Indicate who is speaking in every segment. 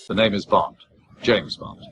Speaker 1: The name is Bond. James Bond.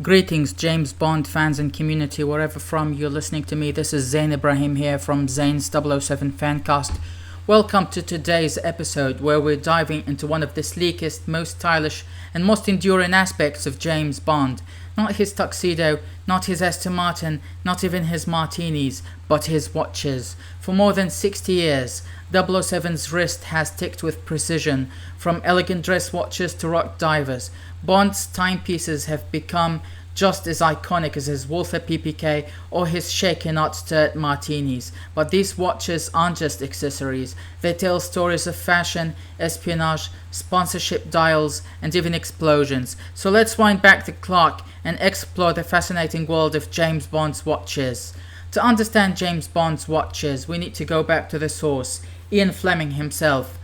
Speaker 2: Greetings, James Bond fans and community, wherever from you're listening to me. This is Zain Ibrahim here from Zains007Fancast. Welcome to today's episode, where we're diving into one of the sleekest, most stylish and most enduring aspects of James Bond. Not his tuxedo, not his Aston Martin, not even his martinis, but his watches. For more than 60 years, 007's wrist has ticked with precision. From elegant dress watches to rock divers, Bond's timepieces have become just as iconic as his Walther PPK or his shaken not stirred martinis. But these watches aren't just accessories. They tell stories of fashion, espionage, sponsorship dials, and even explosions. So let's wind back the clock and explore the fascinating world of James Bond's watches. To understand James Bond's watches, we need to go back to the source, Ian Fleming himself.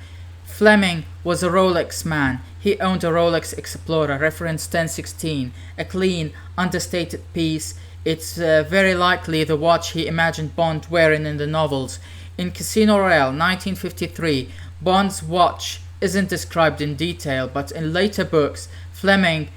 Speaker 2: Fleming was a Rolex man. He owned a Rolex Explorer, reference 1016, a clean, understated piece. It's very likely the watch he imagined Bond wearing in the novels. In Casino Royale 1953, Bond's watch isn't described in detail, but in later books, Fleming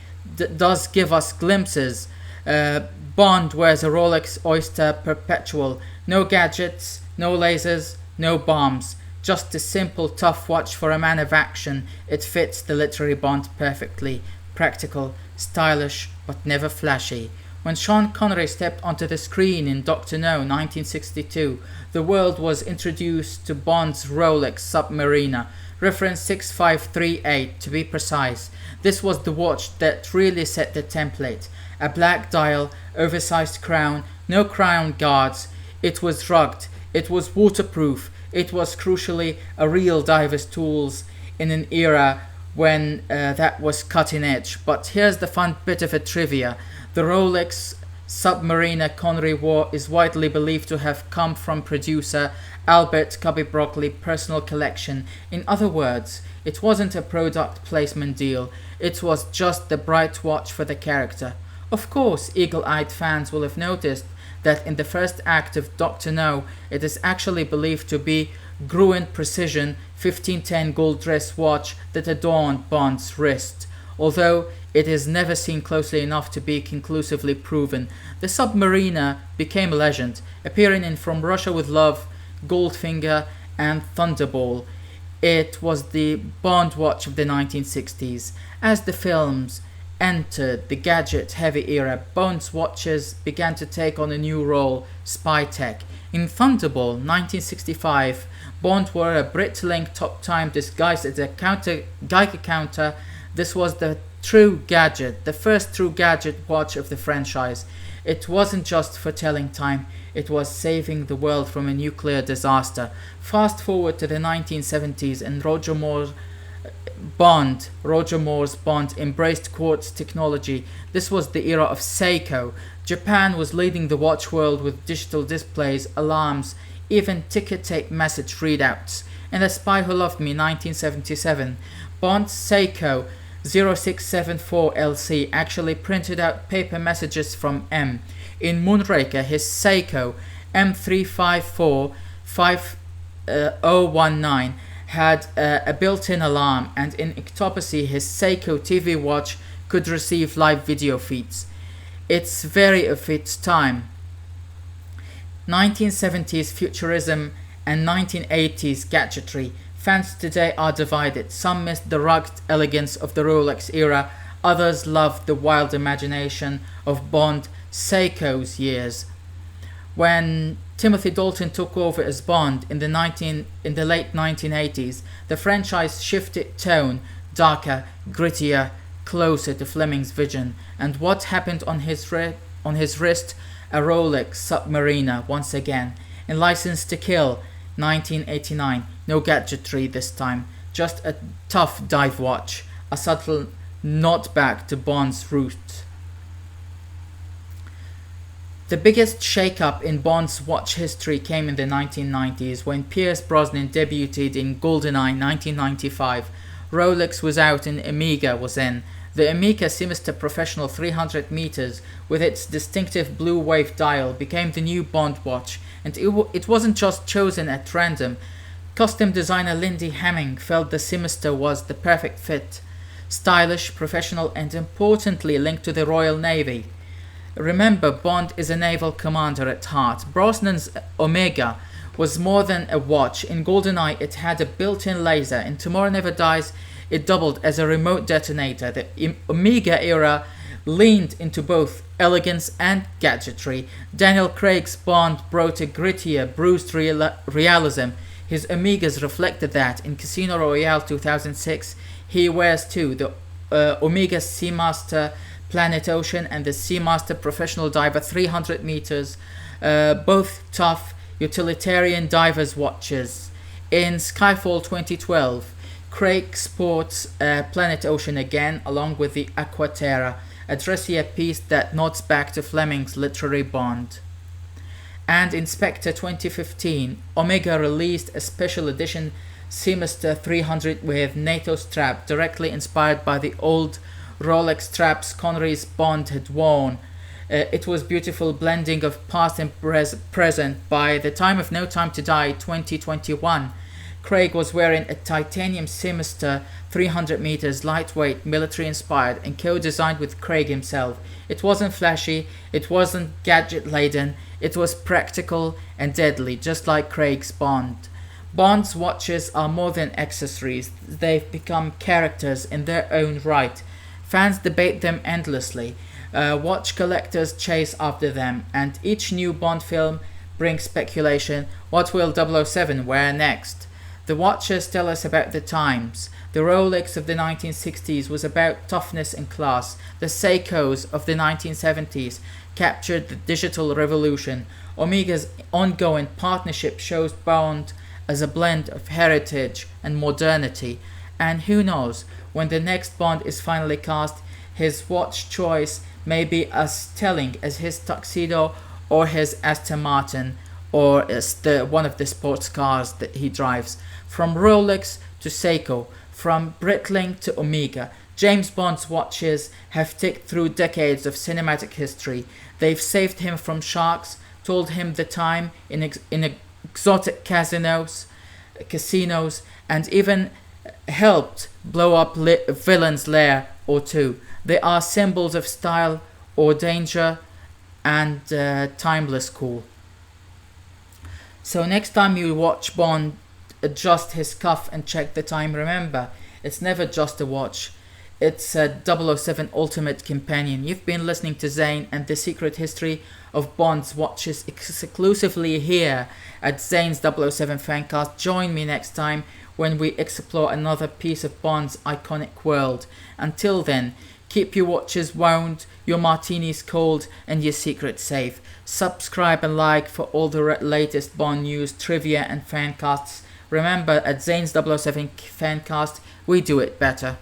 Speaker 2: does give us glimpses. Bond wears a Rolex Oyster Perpetual. No gadgets, no lasers, no bombs. Just a simple, tough watch for a man of action. It fits the literary Bond perfectly. Practical, stylish, but never flashy. When Sean Connery stepped onto the screen in Dr. No 1962, the world was introduced to Bond's Rolex Submariner, reference 6538 to be precise. This was the watch that really set the template. A black dial, oversized crown, no crown guards. It was rugged, it was waterproof. It was crucially a real diver's tools in an era when that was cutting edge. But here's the fun bit of a trivia. The Rolex Submariner Connery wore is widely believed to have come from producer Albert Cubby Broccoli's personal collection. In other words, it wasn't a product placement deal. It was just the bright watch for the character. Of course, eagle-eyed fans will have noticed that in the first act of Dr. No, it is actually believed to be Gruen Precision 1510 gold dress watch that adorned Bond's wrist. Although it is never seen closely enough to be conclusively proven, the Submariner became a legend, appearing in From Russia with Love, Goldfinger, and Thunderball. It was the Bond watch of the 1960s. As the films entered the gadget-heavy era, Bond's watches began to take on a new role, spy tech. In Thunderball 1965, Bond wore a Breitling top time disguised as a Geiger counter. This was the true gadget, the first true gadget watch of the franchise. It wasn't just for telling time, it was saving the world from a nuclear disaster. Fast forward to the 1970s and Roger Moore's Bond embraced quartz technology. This was the era of Seiko. Japan was leading the watch world with digital displays, alarms, even ticker tape message readouts. In The Spy Who Loved Me 1977, Bond's Seiko 0674 LC actually printed out paper messages from M. In Moonraker, his Seiko M354 5019 had a built-in alarm, and in Octopussy his Seiko TV watch could receive live video feeds. It's very of its time. 1970s futurism and 1980s gadgetry. Fans today are divided. Some miss the rugged elegance of the Rolex era, others love the wild imagination of Bond Seiko's years. When Timothy Dalton took over as Bond in the late 1980s, the franchise shifted tone, darker, grittier, closer to Fleming's vision. And what happened on his wrist? A Rolex Submariner once again. In License to Kill 1989, no gadgetry this time, just a tough dive watch, a subtle nod back to Bond's roots. The biggest shake-up in Bond's watch history came in the 1990s when Pierce Brosnan debuted in GoldenEye 1995. Rolex was out and Omega was in. The Omega Sinister Professional 300 meters with its distinctive blue wave dial became the new Bond watch, and it wasn't just chosen at random. Costume designer Lindy Hemming felt the Seamaster was the perfect fit, stylish, professional, and importantly linked to the Royal Navy. Remember, Bond is a naval commander at heart. Brosnan's Omega was more than a watch. In GoldenEye, it had a built-in laser. In Tomorrow Never Dies, it doubled as a remote detonator. The Omega era leaned into both elegance and gadgetry. Daniel Craig's Bond brought a grittier, bruised realism. His Omegas reflected that. In Casino Royale 2006, he wears two, the Omega Seamaster Planet Ocean and the Seamaster Professional Diver 300 meters, both tough, utilitarian divers watches. In Skyfall 2012, Craig sports Planet Ocean again, along with the Aquaterra, a dressier piece that nods back to Fleming's literary Bond. And in Spectre 2015, Omega released a special edition Seamaster 300 with NATO strap, directly inspired by the old Rolex straps Connery's Bond had worn. It was beautiful blending of past and present. By the time of No Time to Die 2021, Craig was wearing a titanium Seamaster 300 meters, lightweight, military inspired, and co-designed with Craig himself. It wasn't flashy, it wasn't gadget laden, it was practical and deadly, just like Craig's Bond. Bond's watches are more than accessories, they've become characters in their own right. Fans debate them endlessly, watch collectors chase after them, and each new Bond film brings speculation. What will 007 wear next? The watches tell us about the times. The Rolex of the 1960s was about toughness and class. The Seikos of the 1970s captured the digital revolution. Omega's ongoing partnership shows Bond as a blend of heritage and modernity. And who knows, when the next Bond is finally cast, his watch choice may be as telling as his tuxedo or his Aston Martin, or as one of the sports cars that he drives. From Rolex to Seiko, from Breitling to Omega, James Bond's watches have ticked through decades of cinematic history. They've saved him from sharks, told him the time in exotic casinos, and even helped blow up villain's lair or two. They are symbols of style or danger and timeless cool. So next time you watch Bond, adjust his cuff and check the time. Remember, it's never just a watch. It's a 007 Ultimate Companion. You've been listening to Zain and the secret history of Bond's watches exclusively here at Zains007Fancast. Join me next time when we explore another piece of Bond's iconic world. Until then, keep your watches wound, your martinis cold, and your secrets safe. Subscribe and like for all the latest Bond news, trivia, and fancasts. Remember, at Zains007Fancast, we do it better.